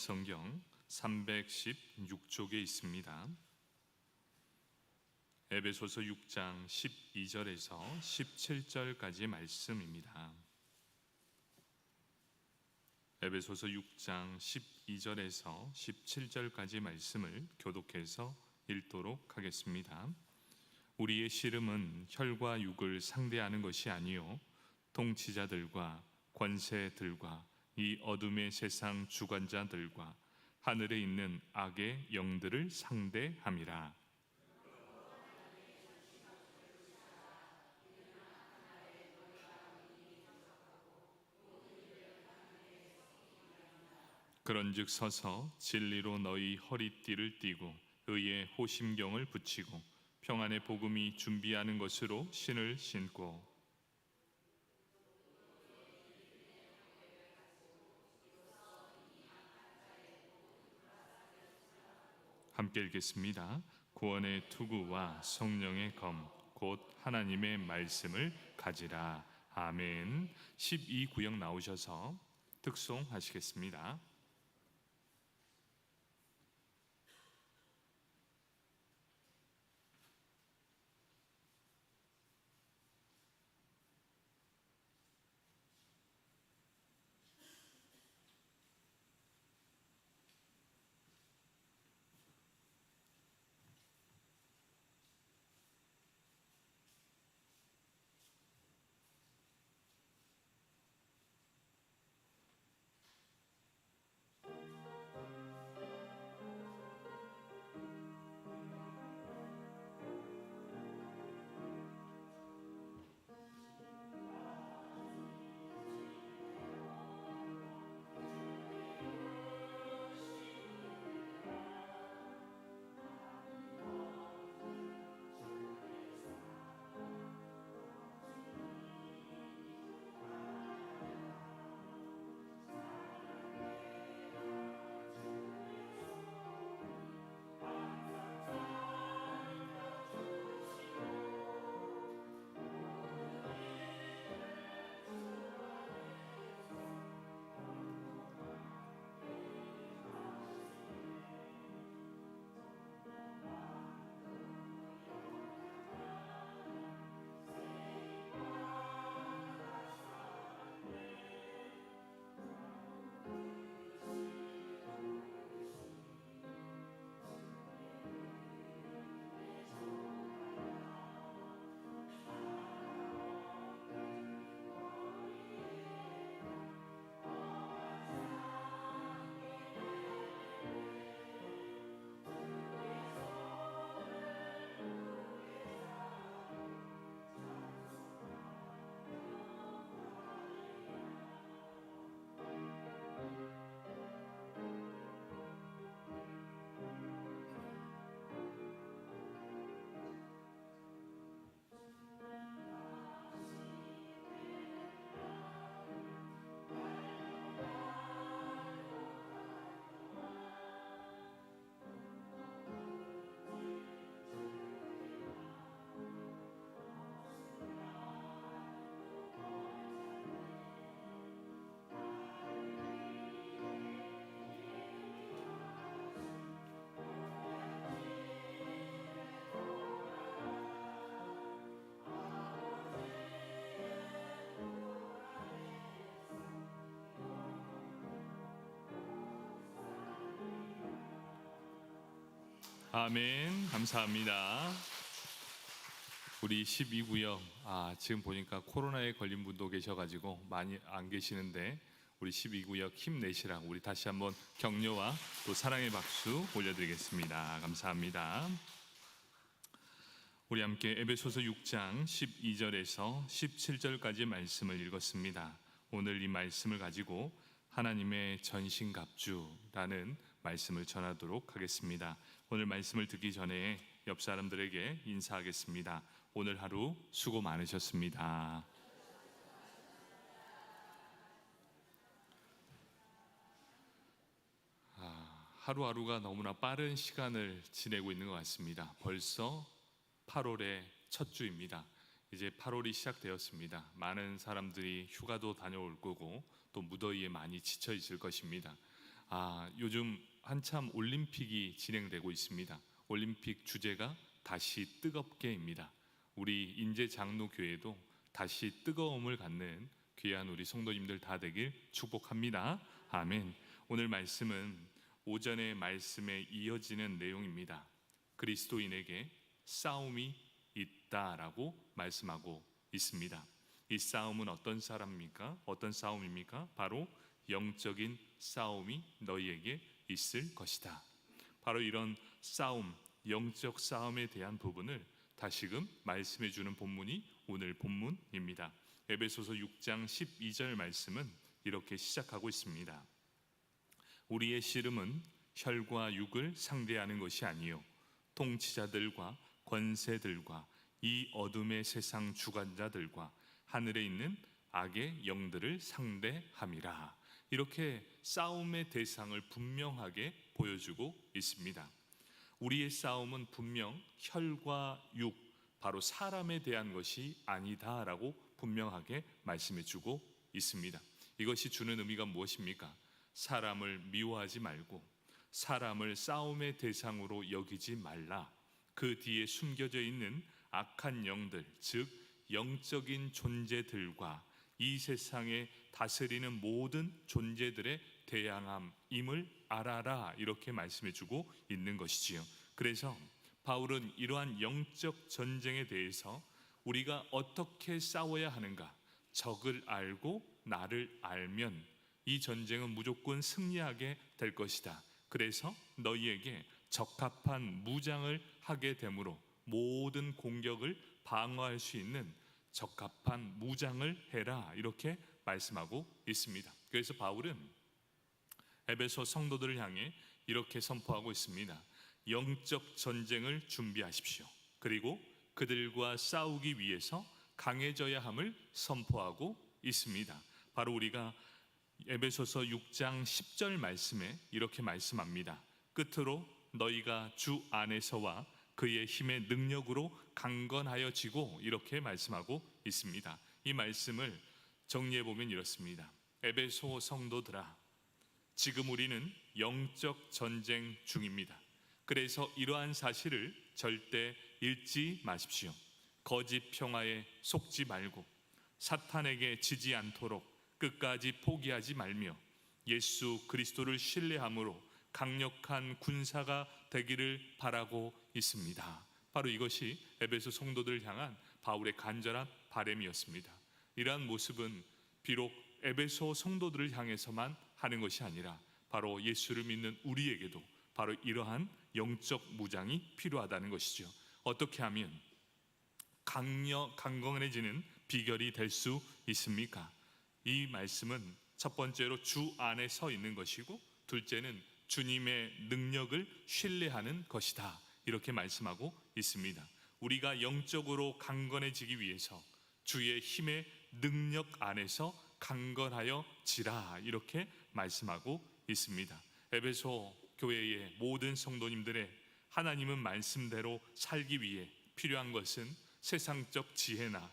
성경 316쪽에 있습니다. 에베소서 6장 12절에서 17절까지 말씀입니다. 에베소서 6장 12절에서 17절까지 말씀을 교독해서 읽도록 하겠습니다. 우리의 씨름은 혈과 육을 상대하는 것이 아니요 통치자들과 권세들과 이 어둠의 세상 주관자들과 하늘에 있는 악의 영들을 상대함이라. 그런즉 서서 진리로 너희 허리띠를 띠고 의의 호심경을 붙이고 평안의 복음이 준비하는 것으로 신을 신고 함께 읽겠습니다. 구원의 투구와 성령의 검 곧 하나님의 말씀을 가지라. 아멘. 12구역 나오셔서 특송하시겠습니다. 아멘. 감사합니다. 우리 12구역 지금 보니까 코로나에 걸린 분도 계셔가지고 많이 안 계시는데 우리 12구역 힘내시라고 우리 다시 한번 격려와 또 사랑의 박수 올려드리겠습니다. 감사합니다. 우리 함께 에베소서 6장 12절에서 17절까지 말씀을 읽었습니다. 오늘 이 말씀을 가지고 하나님의 전신갑주라는 말씀을 전하도록 하겠습니다. 오늘 말씀을 듣기 전에 옆 사람들에게 인사하겠습니다. 오늘 하루 수고 많으셨습니다. 하루하루가 너무나 빠른 시간을 지내고 있는 것 같습니다. 벌써 8월의 첫 주입니다. 이제 8월이 시작되었습니다. 많은 사람들이 휴가도 다녀올 거고 또 무더위에 많이 지쳐 있을 것입니다. 요즘 한참 올림픽이 진행되고 있습니다. 올림픽 주제가 다시 뜨겁게입니다. 우리 인제 장로교회도 다시 뜨거움을 갖는 귀한 우리 성도님들 다 되길 축복합니다. 아멘. 오늘 말씀은 오전의 말씀에 이어지는 내용입니다. 그리스도인에게 싸움이 있다라고 말씀하고 있습니다. 이 싸움은 어떤 싸움입니까? 바로 영적인 싸움이 너희에게 있을 것이다. 바로 이런 싸움, 영적 싸움에 대한 부분을 다시금 말씀해 주는 본문이 오늘 본문입니다. 에베소서 6장 12절 말씀은 이렇게 시작하고 있습니다. 우리의 씨름은 혈과 육을 상대하는 것이 아니요 통치자들과 권세들과 이 어둠의 세상 주관자들과 하늘에 있는 악의 영들을 상대함이라. 이렇게 싸움의 대상을 분명하게 보여주고 있습니다. 우리의 싸움은 분명 혈과 육, 바로 사람에 대한 것이 아니다라고 분명하게 말씀해 주고 있습니다. 이것이 주는 의미가 무엇입니까? 사람을 미워하지 말고 사람을 싸움의 대상으로 여기지 말라. 그 뒤에 숨겨져 있는 악한 영들, 즉 영적인 존재들과 이 세상에 다스리는 모든 존재들의 대항함임을 알아라. 이렇게 말씀해 주고 있는 것이지요. 그래서 바울은 이러한 영적 전쟁에 대해서 우리가 어떻게 싸워야 하는가, 적을 알고 나를 알면 이 전쟁은 무조건 승리하게 될 것이다. 그래서 너희에게 적합한 무장을 하게 되므로 모든 공격을 방어할 수 있는 적합한 무장을 해라. 이렇게 말씀하고 있습니다. 그래서 바울은 에베소 성도들을 향해 이렇게 선포하고 있습니다. 영적 전쟁을 준비하십시오. 그리고 그들과 싸우기 위해서 강해져야 함을 선포하고 있습니다. 바로 우리가 에베소서 6장 10절 말씀에 이렇게 말씀합니다. 끝으로 너희가 주 안에서와 그의 힘의 능력으로 강건하여지고, 이렇게 말씀하고 있습니다. 이 말씀을 정리해 보면 이렇습니다. 에베소 성도들아, 지금 우리는 영적 전쟁 중입니다. 그래서 이러한 사실을 절대 잃지 마십시오. 거짓 평화에 속지 말고 사탄에게 지지 않도록 끝까지 포기하지 말며 예수 그리스도를 신뢰함으로 강력한 군사가 되기를 바라고 있습니다. 바로 이것이 에베소 성도들을 향한 바울의 간절한 바람이었습니다. 이러한 모습은 비록 에베소 성도들을 향해서만 하는 것이 아니라 바로 예수를 믿는 우리에게도 바로 이러한 영적 무장이 필요하다는 것이죠. 어떻게 하면 강건해지는 비결이 될 수 있습니까? 이 말씀은 첫 번째로 주 안에 서 있는 것이고, 둘째는 주님의 능력을 신뢰하는 것이다. 이렇게 말씀하고 있습니다. 우리가 영적으로 강건해지기 위해서 주의 힘의 능력 안에서 강건하여 지라. 이렇게 말씀하고 있습니다. 에베소 교회의 모든 성도님들의 하나님은 말씀대로 살기 위해 필요한 것은 세상적 지혜나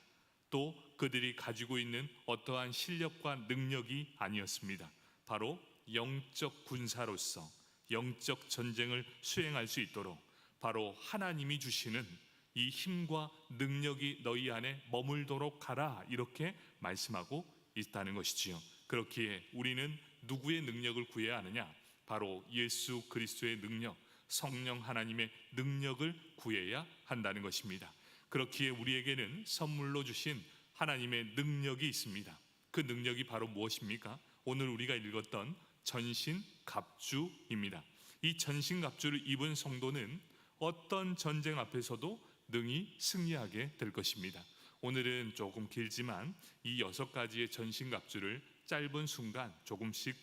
또 그들이 가지고 있는 어떠한 실력과 능력이 아니었습니다. 바로 영적 군사로서 영적 전쟁을 수행할 수 있도록 바로 하나님이 주시는 이 힘과 능력이 너희 안에 머물도록 하라. 이렇게 말씀하고 있다는 것이지요. 그렇기에 우리는 누구의 능력을 구해야 하느냐? 바로 예수 그리스도의 능력, 성령 하나님의 능력을 구해야 한다는 것입니다. 그렇기에 우리에게는 선물로 주신 하나님의 능력이 있습니다. 그 능력이 바로 무엇입니까? 오늘 우리가 읽었던 전신갑주입니다. 이 전신갑주를 입은 성도는 어떤 전쟁 앞에서도 능히 승리하게 될 것입니다. 오늘은 조금 길지만 이 6가지의 전신갑주를 짧은 순간 조금씩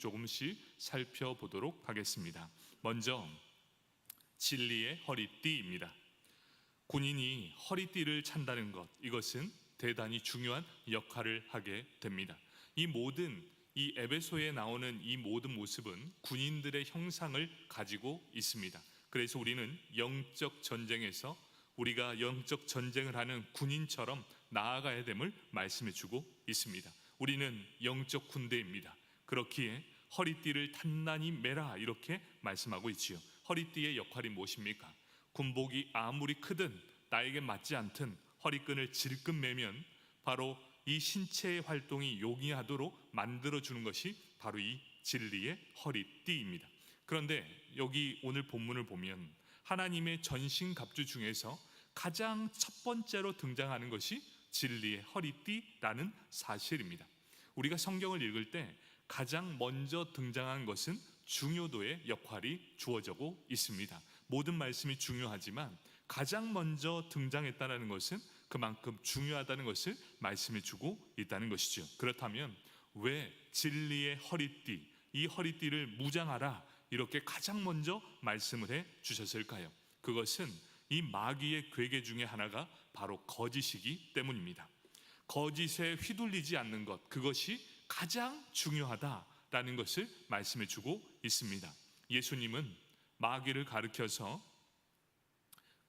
살펴보도록 하겠습니다. 먼저 진리의 허리띠입니다. 군인이 허리띠를 찬다는 것, 이것은 대단히 중요한 역할을 하게 됩니다. 이 에베소에 나오는 이 모든 모습은 군인들의 형상을 가지고 있습니다. 그래서 우리는 영적 전쟁에서 우리가 영적 전쟁을 하는 군인처럼 나아가야 됨을 말씀해 주고 있습니다. 우리는 영적 군대입니다. 그렇기에 허리띠를 단단히 매라 이렇게 말씀하고 있지요. 허리띠의 역할이 무엇입니까? 군복이 아무리 크든 나에게 맞지 않든 허리끈을 질끈 매면 바로 이 신체의 활동이 용이하도록 만들어주는 것이 바로 이 진리의 허리띠입니다. 그런데 여기 오늘 본문을 보면 하나님의 전신갑주 중에서 가장 첫 번째로 등장하는 것이 진리의 허리띠라는 사실입니다. 우리가 성경을 읽을 때 가장 먼저 등장한 것은 중요도의 역할이 주어지고 있습니다. 모든 말씀이 중요하지만 가장 먼저 등장했다는 것은 그만큼 중요하다는 것을 말씀해 주고 있다는 것이죠. 그렇다면 왜 진리의 허리띠, 이 허리띠를 무장하라 이렇게 가장 먼저 말씀을 해 주셨을까요? 그것은 이 마귀의 괴계 중에 하나가 바로 거짓이기 때문입니다. 거짓에 휘둘리지 않는 것, 그것이 가장 중요하다라는 것을 말씀해 주고 있습니다. 예수님은 마귀를 가리켜서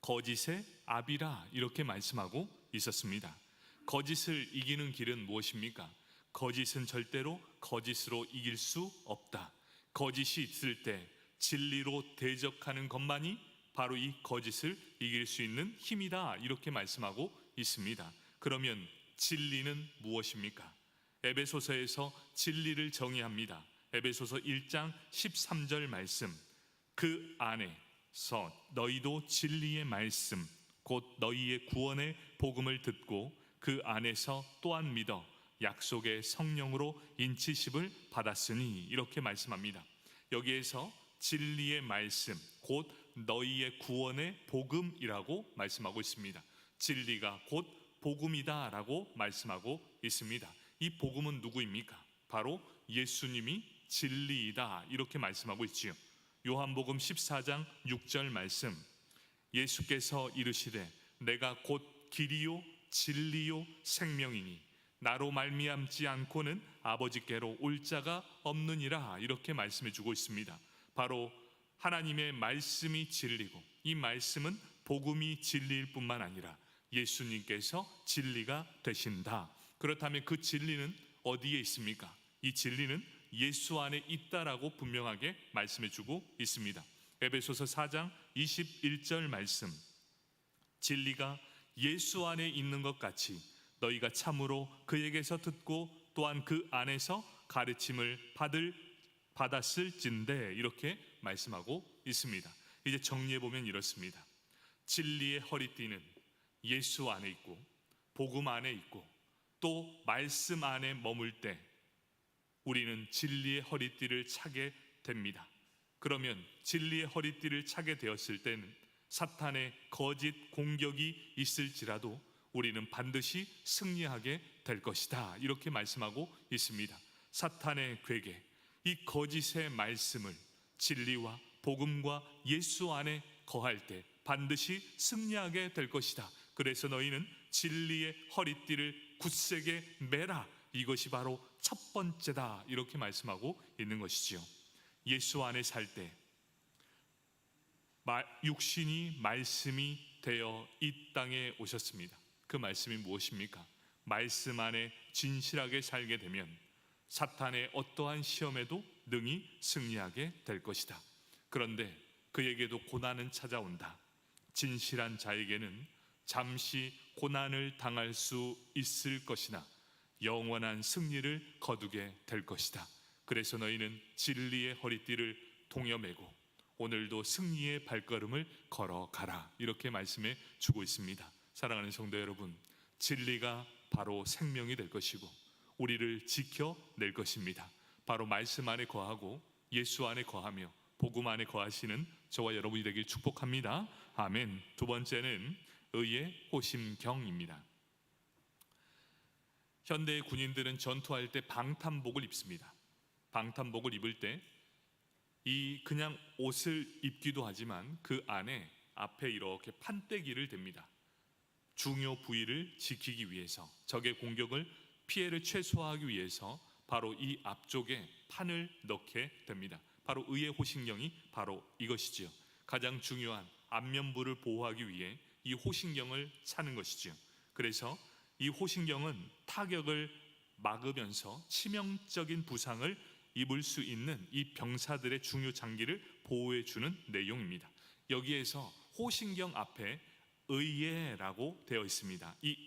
거짓의 압이라 이렇게 말씀하고 있었습니다. 거짓을 이기는 길은 무엇입니까? 거짓은 절대로 거짓으로 이길 수 없다. 거짓이 있을 때 진리로 대적하는 것만이 바로 이 거짓을 이길 수 있는 힘이다 이렇게 말씀하고 있습니다. 그러면 진리는 무엇입니까? 에베소서에서 진리를 정의합니다. 에베소서 1장 13절 말씀, 그 안에서 너희도 진리의 말씀 곧 너희의 구원의 복음을 듣고 그 안에서 또한 믿어 약속의 성령으로 인치심을 받았으니 이렇게 말씀합니다. 여기에서 진리의 말씀 곧 너희의 구원의 복음이라고 말씀하고 있습니다. 진리가 곧 복음이다 라고 말씀하고 있습니다. 이 복음은 누구입니까? 바로 예수님이 진리이다 이렇게 말씀하고 있지요. 요한복음 14장 6절 말씀, 예수께서 이르시되 내가 곧 길이요 진리요 생명이니 나로 말미암지 않고는 아버지께로 올 자가 없느니라 이렇게 말씀해 주고 있습니다. 바로 하나님의 말씀이 진리고 이 말씀은 복음이 진리일 뿐만 아니라 예수님께서 진리가 되신다. 그렇다면 그 진리는 어디에 있습니까? 이 진리는 예수 안에 있다라고 분명하게 말씀해 주고 있습니다. 에베소서 4장 21절 말씀, 진리가 예수 안에 있는 것 같이 너희가 참으로 그에게서 듣고 또한 그 안에서 가르침을 받았을진대 이렇게 말씀하고 있습니다. 이제 정리해 보면 이렇습니다. 진리의 허리띠는 예수 안에 있고 복음 안에 있고 또 말씀 안에 머물 때 우리는 진리의 허리띠를 차게 됩니다. 그러면 진리의 허리띠를 차게 되었을 때는 사탄의 거짓 공격이 있을지라도 우리는 반드시 승리하게 될 것이다 이렇게 말씀하고 있습니다. 사탄의 괴계, 이 거짓의 말씀을 진리와 복음과 예수 안에 거할 때 반드시 승리하게 될 것이다. 그래서 너희는 진리의 허리띠를 굳세게 매라, 이것이 바로 첫 번째다 이렇게 말씀하고 있는 것이지요. 예수 안에 살 때 육신이 말씀이 되어 이 땅에 오셨습니다. 그 말씀이 무엇입니까? 말씀 안에 진실하게 살게 되면 사탄의 어떠한 시험에도 능히 승리하게 될 것이다. 그런데 그에게도 고난은 찾아온다. 진실한 자에게는 잠시 고난을 당할 수 있을 것이나 영원한 승리를 거두게 될 것이다. 그래서 너희는 진리의 허리띠를 동여매고 오늘도 승리의 발걸음을 걸어가라 이렇게 말씀해 주고 있습니다. 사랑하는 성도 여러분, 진리가 바로 생명이 될 것이고 우리를 지켜낼 것입니다. 바로 말씀 안에 거하고 예수 안에 거하며 복음 안에 거하시는 저와 여러분이 되길 축복합니다. 아멘. 두 번째는 의의 호심경입니다. 현대의 군인들은 전투할 때 방탄복을 입습니다. 방탄복을 입을 때 이 그냥 옷을 입기도 하지만 그 안에 앞에 이렇게 판때기를 댑니다. 중요 부위를 지키기 위해서, 적의 공격을 피해를 최소화하기 위해서 바로 이 앞쪽에 판을 넣게 됩니다. 바로 의의 호신경이 바로 이것이지요. 가장 중요한 안면부를 보호하기 위해 이 호신경을 차는 것이지요. 그래서 이 호신경은 타격을 막으면서 치명적인 부상을 입을 수 있는 이 병사들의 중요 장기를 보호해 주는 내용입니다. 여기에서 호신경 앞에 의예라고 되어 있습니다. 이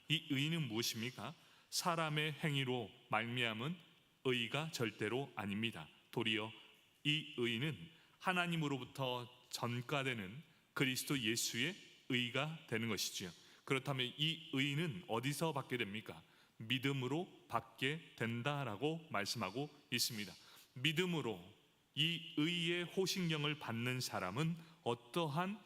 의는 무엇입니까? 사람의 행위로 말미암은 의가 절대로 아닙니다. 도리어 이 의는 하나님으로부터 전가되는 그리스도 예수의 의가 되는 것이지요. 그렇다면 이 의는 어디서 받게 됩니까? 믿음으로 받게 된다라고 말씀하고 있습니다. 믿음으로 이 의의 호신경을 받는 사람은 어떠한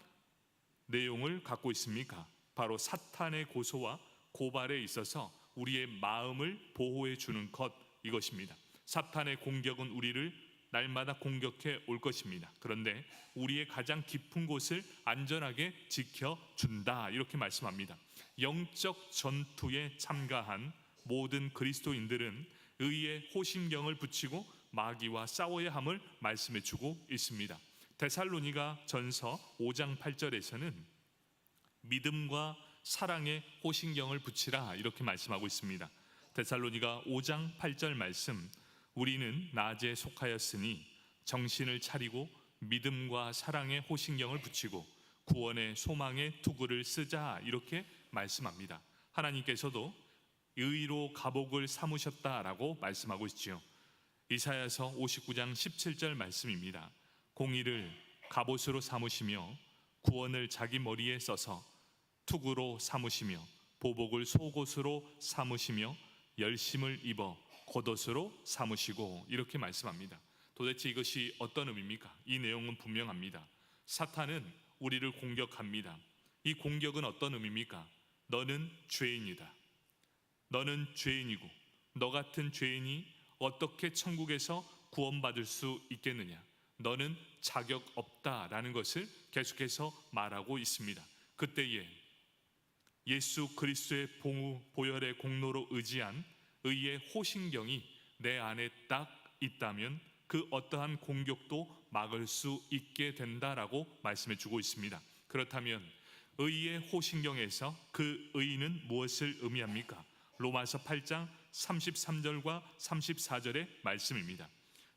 내용을 갖고 있습니까? 바로 사탄의 고소와 고발에 있어서 우리의 마음을 보호해 주는 것, 이것입니다. 사탄의 공격은 우리를 날마다 공격해 올 것입니다. 그런데 우리의 가장 깊은 곳을 안전하게 지켜준다, 이렇게 말씀합니다. 영적 전투에 참가한 모든 그리스도인들은 의의 호신경을 붙이고 마귀와 싸워야 함을 말씀해 주고 있습니다. 데살로니가 전서 5장 8절에서는 믿음과 사랑의 호신경을 붙이라, 이렇게 말씀하고 있습니다. 데살로니가 5장 8절 말씀, 우리는 낮에 속하였으니 정신을 차리고 믿음과 사랑의 호신경을 붙이고 구원의 소망의 투구를 쓰자, 이렇게 말씀합니다. 하나님께서도 의로 갑옷을 삼으셨다라고 말씀하고 있지요. 이사야서 59장 17절 말씀입니다. 공의를 갑옷으로 삼으시며 구원을 자기 머리에 써서 투구로 삼으시며 보복을 속옷으로 삼으시며 열심을 입어 겉옷으로 삼으시고, 이렇게 말씀합니다. 도대체 이것이 어떤 의미입니까? 이 내용은 분명합니다. 사탄은 우리를 공격합니다. 이 공격은 어떤 의미입니까? 너는 죄인이다. 너는 죄인이고 너 같은 죄인이 어떻게 천국에서 구원받을 수 있겠느냐? 너는 자격 없다라는 것을 계속해서 말하고 있습니다. 그때에 예수 그리스도의 보혈의 공로로 의지한 의의 호신경이 내 안에 딱 있다면 그 어떠한 공격도 막을 수 있게 된다라고 말씀해 주고 있습니다. 그렇다면 의의 호신경에서 그 의는 무엇을 의미합니까? 로마서 8장 33절과 34절의 말씀입니다.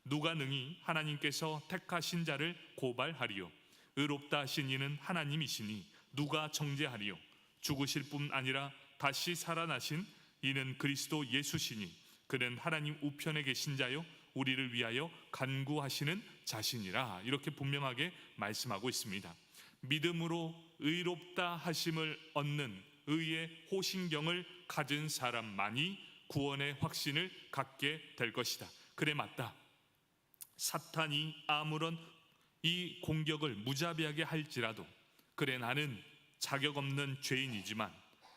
누가 능히 하나님께서 택하신 자를 고발하리요? 의롭다 하신 이는 하나님이시니 누가 정죄하리요? 죽으실 뿐 아니라 다시 살아나신 이는 그리스도 예수시니 그는 하나님 우편에 계신 자요 우리를 위하여 간구하시는 자신이라, 이렇게 분명하게 말씀하고 있습니다. 믿음으로 의롭다 하심을 얻는 의의 호신경을 가진 사람만이 구원의 확신을 갖게 될 것이다. 그래, 맞다. 사탄이 아무런 이 공격을 무자비하게 할지라도, 그래, 나는 자격 없는 죄인이지만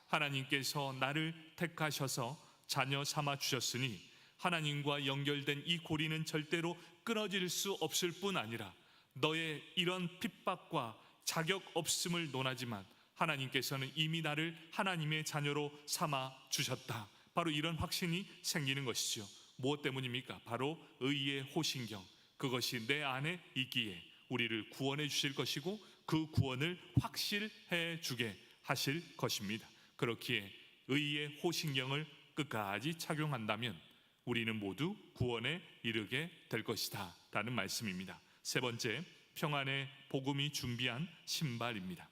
하나님께서 나를 택하셔서 자녀 삼아 주셨으니 하나님과 연결된 이 고리는 절대로 끊어질 수 없을 뿐 아니라 너의 이런 핍박과 자격 없음을 논하지만 하나님께서는 이미 나를 하나님의 자녀로 삼아 주셨다. 바로 이런 확신이 생기는 것이죠. 무엇 때문입니까? 바로 의의 호신경, 그것이 내 안에 있기에 우리를 구원해 주실 것이고 그 구원을 확실해 주게 하실 것입니다. 그렇기에 의의 호신경을 끝까지 착용한다면 우리는 모두 구원에 이르게 될 것이다 라는 말씀입니다. 세 번째, 평안의 복음이 준비한 신발입니다.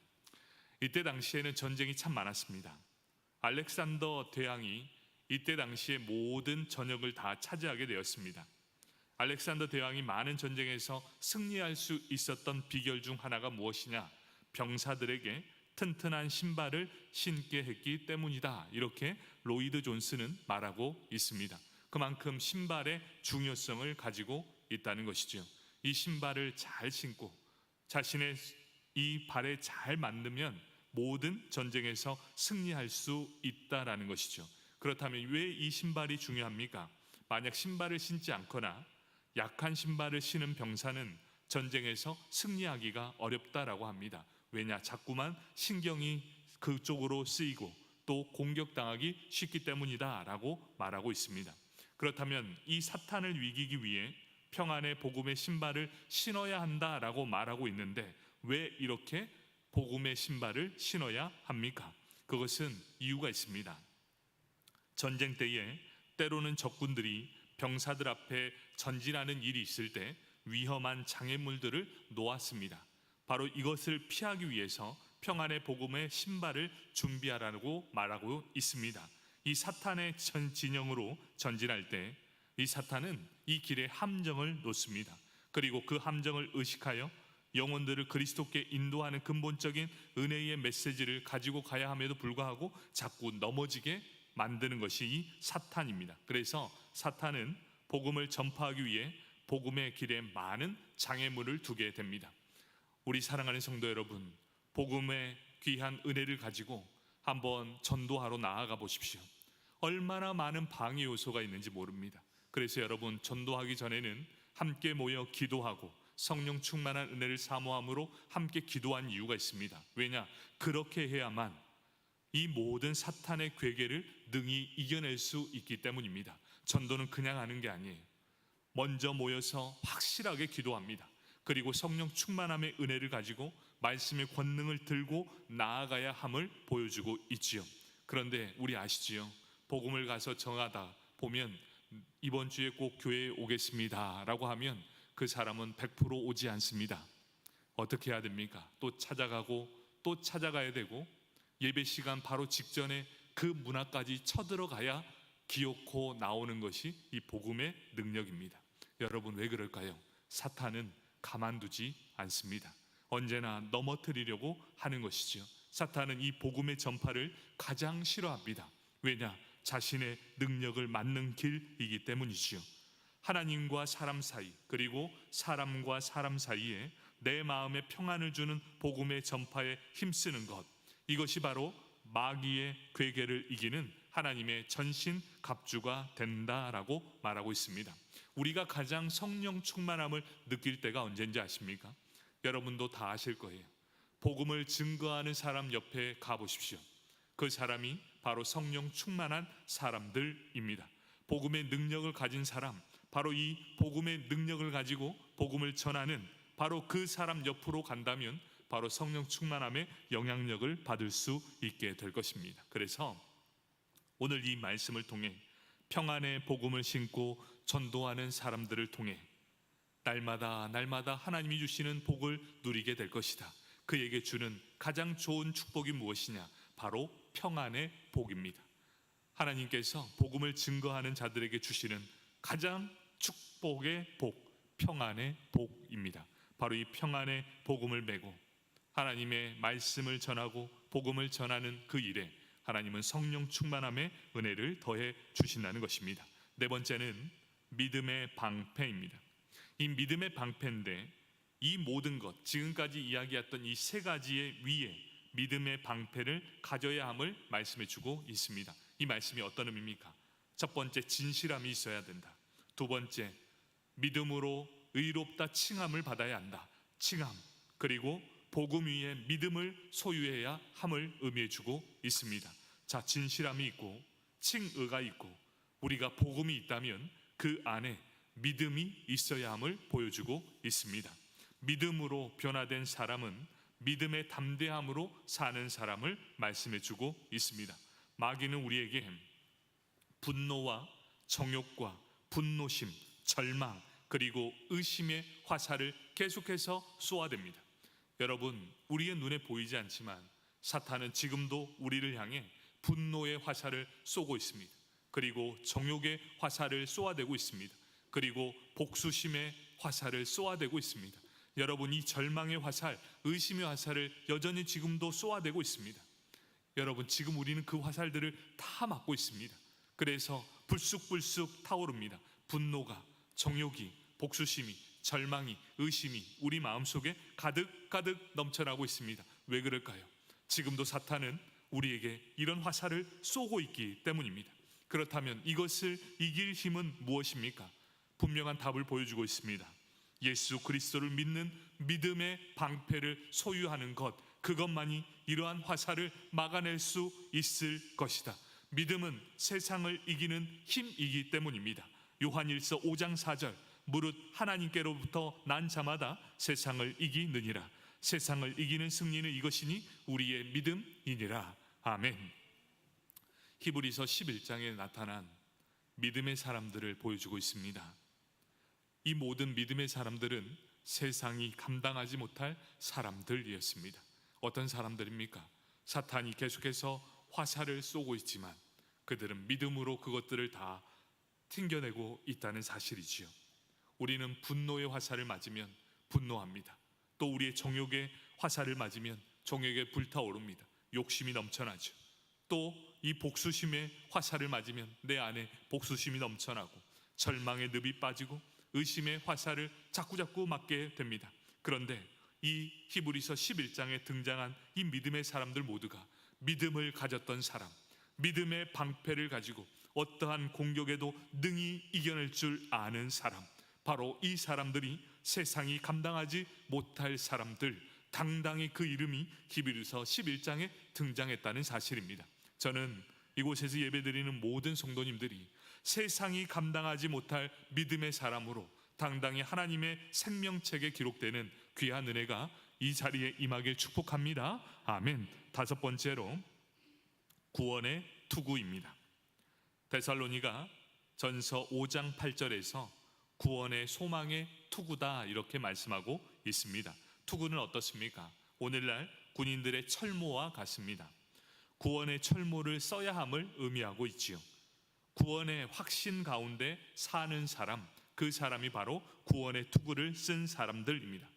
이때 당시에는 전쟁이 참 많았습니다. 알렉산더 대왕이 이때 당시에 모든 전역을 다 차지하게 되었습니다. 알렉산더 대왕이 많은 전쟁에서 승리할 수 있었던 비결 중 하나가 무엇이냐? 병사들에게 튼튼한 신발을 신게 했기 때문이다, 이렇게 로이드 존스는 말하고 있습니다. 그만큼 신발의 중요성을 가지고 있다는 것이죠. 이 신발을 잘 신고 자신의 이 발에 잘 맞으면 모든 전쟁에서 승리할 수 있다라는 것이죠. 그렇다면 왜 이 신발이 중요합니까? 만약 신발을 신지 않거나 약한 신발을 신은 병사는 전쟁에서 승리하기가 어렵다라고 합니다. 왜냐? 자꾸만 신경이 그쪽으로 쓰이고 또 공격당하기 쉽기 때문이다 라고 말하고 있습니다. 그렇다면 이 사탄을 이기기 위해 평안의 복음의 신발을 신어야 한다라고 말하고 있는데 왜 이렇게 복음의 신발을 신어야 합니까? 그것은 이유가 있습니다. 전쟁 때에 때로는 적군들이 병사들 앞에 전진하는 일이 있을 때 위험한 장애물들을 놓았습니다. 바로 이것을 피하기 위해서 평안의 복음의 신발을 준비하라고 말하고 있습니다. 이 사탄의 진영으로 전진할 때 이 사탄은 이 길에 함정을 놓습니다. 그리고 그 함정을 의식하여 영혼들을 그리스도께 인도하는 근본적인 은혜의 메시지를 가지고 가야 함에도 불구하고 자꾸 넘어지게 만드는 것이 이 사탄입니다. 그래서 사탄은 복음을 전파하기 위해 복음의 길에 많은 장애물을 두게 됩니다. 우리 사랑하는 성도 여러분, 복음의 귀한 은혜를 가지고 한번 전도하러 나아가 보십시오. 얼마나 많은 방해 요소가 있는지 모릅니다. 그래서 여러분, 전도하기 전에는 함께 모여 기도하고 성령 충만한 은혜를 사모함으로 함께 기도한 이유가 있습니다. 왜냐? 그렇게 해야만 이 모든 사탄의 괴계를 능히 이겨낼 수 있기 때문입니다. 전도는 그냥 하는 게 아니에요. 먼저 모여서 확실하게 기도합니다. 그리고 성령 충만함의 은혜를 가지고 말씀의 권능을 들고 나아가야 함을 보여주고 있지요. 그런데 우리 아시지요? 복음을 가서 정하다 보면 이번 주에 꼭 교회에 오겠습니다 라고 하면 그 사람은 100% 오지 않습니다. 어떻게 해야 됩니까? 또 찾아가고 또 찾아가야 되고 예배 시간 바로 직전에 그 문 앞까지 쳐들어가야 기어코 나오는 것이 이 복음의 능력입니다. 여러분, 왜 그럴까요? 사탄은 가만두지 않습니다. 언제나 넘어뜨리려고 하는 것이죠. 사탄은 이 복음의 전파를 가장 싫어합니다. 왜냐? 자신의 능력을 맞는 길이기 때문이지요. 하나님과 사람 사이, 그리고 사람과 사람 사이에 내 마음에 평안을 주는 복음의 전파에 힘쓰는 것, 이것이 바로 마귀의 괴계를 이기는 하나님의 전신 갑주가 된다라고 말하고 있습니다. 우리가 가장 성령 충만함을 느낄 때가 언제인지 아십니까? 여러분도 다 아실 거예요. 복음을 증거하는 사람 옆에 가보십시오. 그 사람이 바로 성령 충만한 사람들입니다. 복음의 능력을 가진 사람, 바로 이 복음의 능력을 가지고 복음을 전하는 바로 그 사람 옆으로 간다면 바로 성령 충만함의 영향력을 받을 수 있게 될 것입니다. 그래서 오늘 이 말씀을 통해 평안의 복음을 신고 전도하는 사람들을 통해 날마다 하나님이 주시는 복을 누리게 될 것이다. 그에게 주는 가장 좋은 축복이 무엇이냐? 바로 평안의 복입니다. 하나님께서 복음을 증거하는 자들에게 주시는 가장 축복의 복, 평안의 복입니다. 바로 이 평안의 복음을 메고 하나님의 말씀을 전하고 복음을 전하는 그 일에 하나님은 성령 충만함의 은혜를 더해 주신다는 것입니다. 네 번째는 믿음의 방패입니다. 이 믿음의 방패인데 이 모든 것, 지금까지 이야기했던 이 세 가지의 위에 믿음의 방패를 가져야 함을 말씀해 주고 있습니다. 이 말씀이 어떤 의미입니까? 첫 번째, 진실함이 있어야 된다. 두 번째, 믿음으로 의롭다 칭함을 받아야 한다. 칭함. 그리고 복음 위에 믿음을 소유해야 함을 의미해 주고 있습니다. 자, 진실함이 있고 칭의가 있고 우리가 복음이 있다면 그 안에 믿음이 있어야 함을 보여주고 있습니다. 믿음으로 변화된 사람은 믿음의 담대함으로 사는 사람을 말씀해 주고 있습니다. 마귀는 우리에게 분노와 정욕과 분노심, 절망, 그리고 의심의 화살을 계속해서 쏘아댑니다. 여러분, 우리의 눈에 보이지 않지만 사탄은 지금도 우리를 향해 분노의 화살을 쏘고 있습니다. 그리고 정욕의 화살을 쏘아대고 있습니다. 그리고 복수심의 화살을 쏘아대고 있습니다. 여러분, 이 절망의 화살, 의심의 화살을 여전히 지금도 쏘아대고 있습니다. 여러분, 지금 우리는 그 화살들을 다 맞고 있습니다. 그래서 불쑥불쑥 타오릅니다. 분노가, 정욕이, 복수심이, 절망이, 의심이 우리 마음속에 가득가득 넘쳐나고 있습니다. 왜 그럴까요? 지금도 사탄은 우리에게 이런 화살을 쏘고 있기 때문입니다. 그렇다면 이것을 이길 힘은 무엇입니까? 분명한 답을 보여주고 있습니다. 예수 그리스도를 믿는 믿음의 방패를 소유하는 것, 그것만이 이러한 화살을 막아낼 수 있을 것이다. 믿음은 세상을 이기는 힘이기 때문입니다. 요한일서 5장 4절, 무릇 하나님께로부터 난 자마다 세상을 이기느니라. 세상을 이기는 승리는 이것이니 우리의 믿음이니라. 아멘. 히브리서 11장에 나타난 믿음의 사람들을 보여주고 있습니다. 이 모든 믿음의 사람들은 세상이 감당하지 못할 사람들이었습니다. 어떤 사람들입니까? 사탄이 계속해서 화살을 쏘고 있지만 그들은 믿음으로 그것들을 다 튕겨내고 있다는 사실이지요. 우리는 분노의 화살을 맞으면 분노합니다. 또 우리의 정욕의 화살을 맞으면 정욕에 불타오릅니다. 욕심이 넘쳐나죠. 또 이 복수심의 화살을 맞으면 내 안에 복수심이 넘쳐나고 절망의 늪이 빠지고 의심의 화살을 자꾸자꾸 맞게 됩니다. 그런데 이 히브리서 11장에 등장한 이 믿음의 사람들 모두가 믿음을 가졌던 사람, 믿음의 방패를 가지고 어떠한 공격에도 능히 이겨낼 줄 아는 사람, 바로 이 사람들이 세상이 감당하지 못할 사람들, 당당히 그 이름이 히브리서 11장에 등장했다는 사실입니다. 저는 이곳에서 예배드리는 모든 성도님들이 세상이 감당하지 못할 믿음의 사람으로 당당히 하나님의 생명책에 기록되는 귀한 은혜가 이 자리에 임하길 축복합니다. 아멘. 다섯 번째로 구원의 투구입니다. 데살로니가 전서 5장 8절에서 구원의 소망의 투구다 이렇게 말씀하고 있습니다. 투구는 어떻습니까? 오늘날 군인들의 철모와 같습니다. 구원의 철모를 써야 함을 의미하고 있지요. 구원의 확신 가운데 사는 사람, 그 사람이 바로 구원의 투구를 쓴 사람들입니다.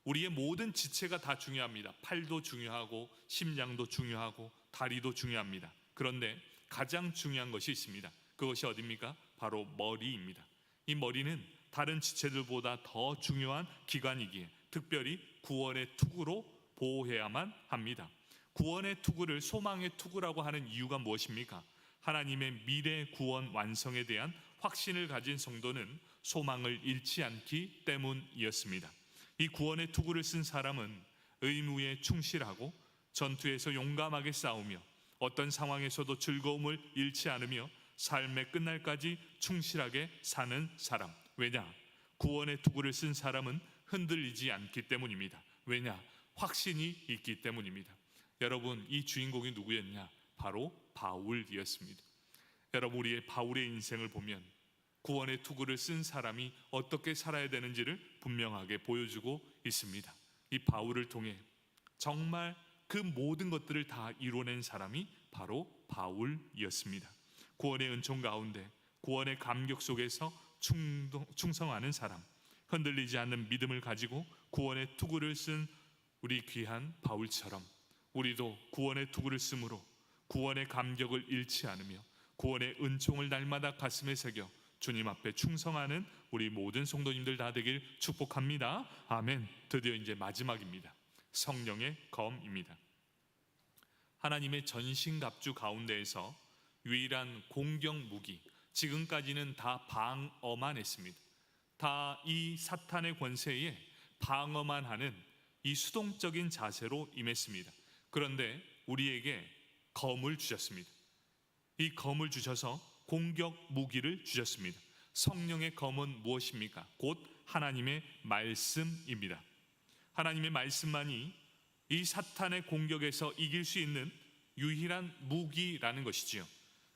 우리의 모든 지체가 다 중요합니다. 팔도 중요하고 심장도 중요하고 다리도 중요합니다. 그런데 가장 중요한 것이 있습니다. 그것이 어디입니까? 바로 머리입니다. 이 머리는 다른 지체들보다 더 중요한 기관이기에 특별히 구원의 투구로 보호해야만 합니다. 구원의 투구를 소망의 투구라고 하는 이유가 무엇입니까? 하나님의 미래 구원 완성에 대한 확신을 가진 성도는 소망을 잃지 않기 때문이었습니다. 이 구원의 투구를 쓴 사람은 의무에 충실하고 전투에서 용감하게 싸우며 어떤 상황에서도 즐거움을 잃지 않으며 삶의 끝날까지 충실하게 사는 사람. 왜냐? 구원의 투구를 쓴 사람은 흔들리지 않기 때문입니다. 왜냐? 확신이 있기 때문입니다. 여러분, 이 주인공이 누구였냐? 바로 바울이었습니다. 여러분, 우리의 바울의 인생을 보면 구원의 투구를 쓴 사람이 어떻게 살아야 되는지를 분명하게 보여주고 있습니다. 이 바울을 통해 정말 그 모든 것들을 다 이뤄낸 사람이 바로 바울이었습니다. 구원의 은총 가운데 구원의 감격 속에서 충성하는 사람, 흔들리지 않는 믿음을 가지고 구원의 투구를 쓴 우리 귀한 바울처럼 우리도 구원의 투구를 쓰므로 구원의 감격을 잃지 않으며 구원의 은총을 날마다 가슴에 새겨 주님 앞에 충성하는 우리 모든 성도님들 다 되길 축복합니다. 아멘. 드디어 이제 마지막입니다. 성령의 검입니다. 하나님의 전신갑주 가운데에서 유일한 공격 무기, 지금까지는 다 방어만 했습니다. 다 이 사탄의 권세에 방어만 하는 이 수동적인 자세로 임했습니다. 그런데 우리에게 검을 주셨습니다. 이 검을 주셔서 공격 무기를 주셨습니다. 성령의 검은 무엇입니까? 곧 하나님의 말씀입니다. 하나님의 말씀만이 이 사탄의 공격에서 이길 수 있는 유일한 무기라는 것이지요.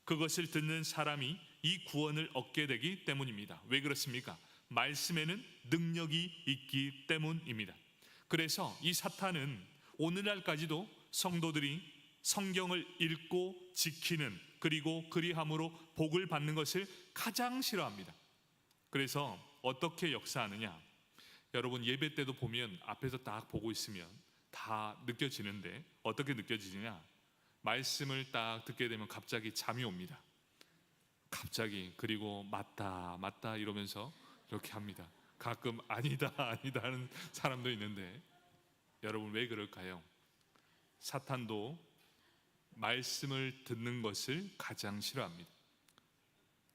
그것을 듣는 사람이 이 구원을 얻게 되기 때문입니다. 왜 그렇습니까? 말씀에는 능력이 있기 때문입니다. 그래서 이 사탄은 오늘날까지도 성도들이 성경을 읽고 지키는, 그리고 그리함으로 복을 받는 것을 가장 싫어합니다. 그래서 어떻게 역사하느냐? 여러분, 예배 때도 보면 앞에서 딱 보고 있으면 다 느껴지는데 어떻게 느껴지느냐? 말씀을 딱 듣게 되면 갑자기 잠이 옵니다. 갑자기. 그리고 맞다 이러면서 이렇게 합니다. 가끔 아니다 하는 사람도 있는데, 여러분 왜 그럴까요? 사탄도 말씀을 듣는 것을 가장 싫어합니다.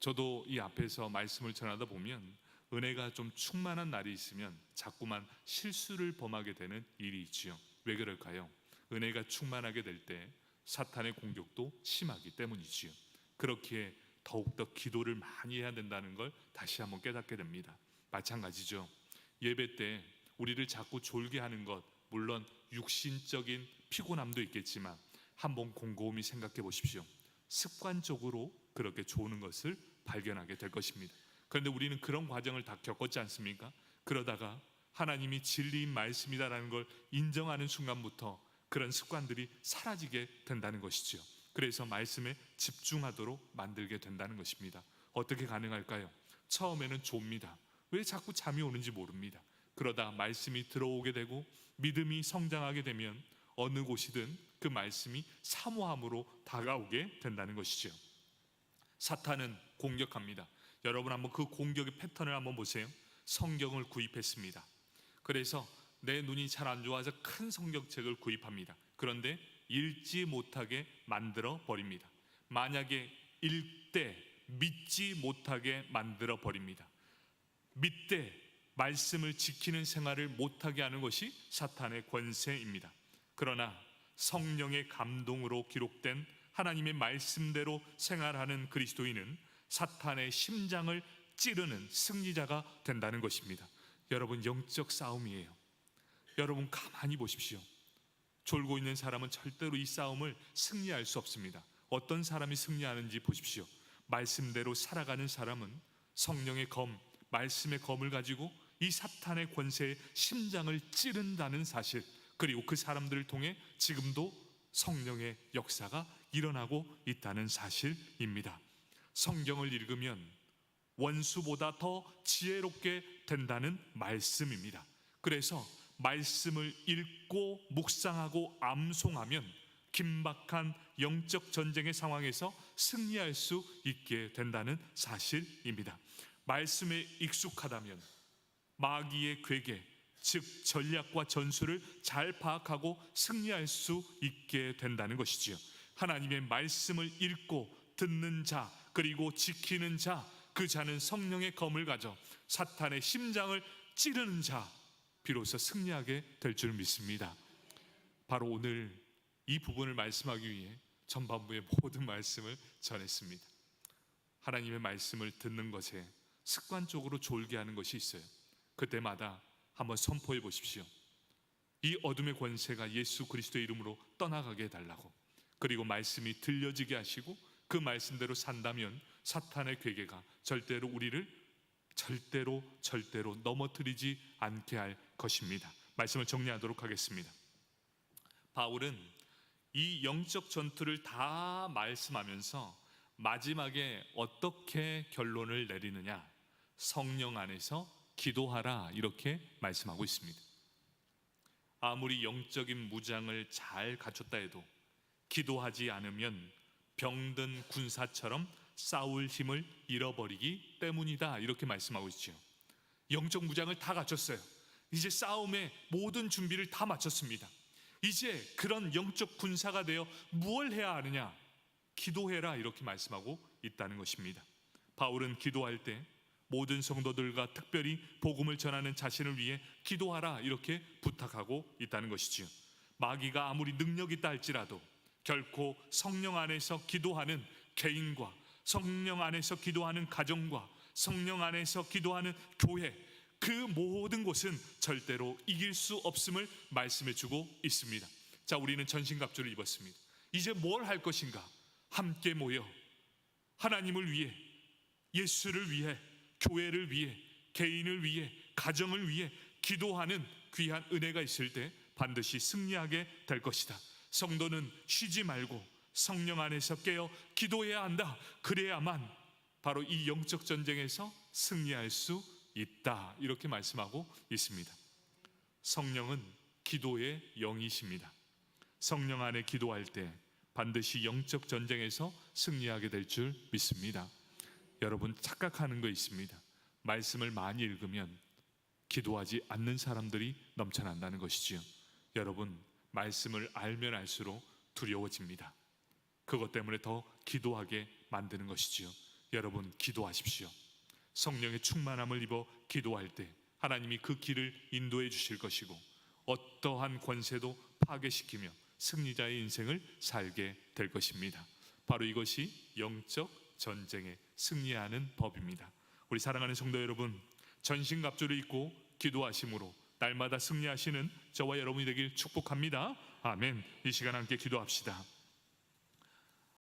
저도 이 앞에서 말씀을 전하다 보면 은혜가 좀 충만한 날이 있으면 자꾸만 실수를 범하게 되는 일이 있지요. 왜 그럴까요? 은혜가 충만하게 될 때 사탄의 공격도 심하기 때문이지요. 그렇기에 더욱더 기도를 많이 해야 된다는 걸 다시 한번 깨닫게 됩니다. 마찬가지죠. 예배 때 우리를 자꾸 졸게 하는 것, 물론 육신적인 피곤함도 있겠지만 한번 곰곰이 생각해 보십시오. 습관적으로 그렇게 조는 것을 발견하게 될 것입니다. 그런데 우리는 그런 과정을 다 겪었지 않습니까? 그러다가 하나님이 진리인 말씀이다라는 걸 인정하는 순간부터 그런 습관들이 사라지게 된다는 것이죠. 그래서 말씀에 집중하도록 만들게 된다는 것입니다. 어떻게 가능할까요? 처음에는 좁니다. 왜 자꾸 잠이 오는지 모릅니다. 그러다 말씀이 들어오게 되고 믿음이 성장하게 되면 어느 곳이든 그 말씀이 사모함으로 다가오게 된다는 것이죠. 사탄은 공격합니다. 여러분 한번 그 공격의 패턴을 한번 보세요. 성경을 구입했습니다. 그래서 내 눈이 잘 안 좋아서 큰 성경책을 구입합니다. 그런데 읽지 못하게 만들어 버립니다. 만약에 읽되 믿지 못하게 만들어 버립니다. 믿되 말씀을 지키는 생활을 못하게 하는 것이 사탄의 권세입니다. 그러나 성령의 감동으로 기록된 하나님의 말씀대로 생활하는 그리스도인은 사탄의 심장을 찌르는 승리자가 된다는 것입니다. 여러분, 영적 싸움이에요. 여러분 가만히 보십시오. 졸고 있는 사람은 절대로 이 싸움을 승리할 수 없습니다. 어떤 사람이 승리하는지 보십시오. 말씀대로 살아가는 사람은 성령의 검, 말씀의 검을 가지고 이 사탄의 권세의 심장을 찌른다는 사실, 그리고 그 사람들을 통해 지금도 성령의 역사가 일어나고 있다는 사실입니다. 성경을 읽으면 원수보다 더 지혜롭게 된다는 말씀입니다. 그래서 말씀을 읽고 묵상하고 암송하면 긴박한 영적 전쟁의 상황에서 승리할 수 있게 된다는 사실입니다. 말씀에 익숙하다면 마귀의 괴계, 즉 전략과 전술을 잘 파악하고 승리할 수 있게 된다는 것이지요. 하나님의 말씀을 읽고 듣는 자, 그리고 지키는 자, 그 자는 성령의 검을 가져 사탄의 심장을 찌르는 자, 비로소 승리하게 될 줄 믿습니다. 바로 오늘 이 부분을 말씀하기 위해 전반부의 모든 말씀을 전했습니다. 하나님의 말씀을 듣는 것에 습관적으로 졸게 하는 것이 있어요. 그때마다 한번 선포해 보십시오. 이 어둠의 권세가 예수 그리스도의 이름으로 떠나가게 해달라고. 그리고 말씀이 들려지게 하시고 그 말씀대로 산다면 사탄의 괴계가 절대로 우리를 절대로 넘어뜨리지 않게 할 것입니다. 말씀을 정리하도록 하겠습니다. 바울은 이 영적 전투를 다 말씀하면서 마지막에 어떻게 결론을 내리느냐, 성령 안에서 기도하라, 이렇게 말씀하고 있습니다. 아무리 영적인 무장을 잘 갖췄다 해도 기도하지 않으면 병든 군사처럼 싸울 힘을 잃어버리기 때문이다, 이렇게 말씀하고 있죠. 영적 무장을 다 갖췄어요. 이제 싸움의 모든 준비를 다 마쳤습니다. 이제 그런 영적 군사가 되어 무엇을 해야 하느냐? 기도해라, 이렇게 말씀하고 있다는 것입니다. 바울은 기도할 때 모든 성도들과 특별히 복음을 전하는 자신을 위해 기도하라, 이렇게 부탁하고 있다는 것이지요. 마귀가 아무리 능력 있다 할지라도 결코 성령 안에서 기도하는 개인과 성령 안에서 기도하는 가정과 성령 안에서 기도하는 교회, 그 모든 곳은 절대로 이길 수 없음을 말씀해 주고 있습니다. 자, 우리는 전신갑주를 입었습니다. 이제 뭘 할 것인가? 함께 모여 하나님을 위해, 예수를 위해, 교회를 위해, 개인을 위해, 가정을 위해 기도하는 귀한 은혜가 있을 때 반드시 승리하게 될 것이다. 성도는 쉬지 말고 성령 안에서 깨어 기도해야 한다. 그래야만 바로 이 영적 전쟁에서 승리할 수 있다, 이렇게 말씀하고 있습니다. 성령은 기도의 영이십니다. 성령 안에 기도할 때 반드시 영적 전쟁에서 승리하게 될 줄 믿습니다. 여러분, 착각하는 거 있습니다. 말씀을 많이 읽으면 기도하지 않는 사람들이 넘쳐난다는 것이지요. 여러분, 말씀을 알면 알수록 두려워집니다. 그것 때문에 더 기도하게 만드는 것이지요. 여러분, 기도하십시오. 성령의 충만함을 입어 기도할 때 하나님이 그 길을 인도해 주실 것이고 어떠한 권세도 파괴시키며 승리자의 인생을 살게 될 것입니다. 바로 이것이 영적 전쟁에 승리하는 법입니다. 우리 사랑하는 성도 여러분, 전신갑주를 입고 기도하심으로 날마다 승리하시는 저와 여러분이 되길 축복합니다. 아멘. 이 시간 함께 기도합시다.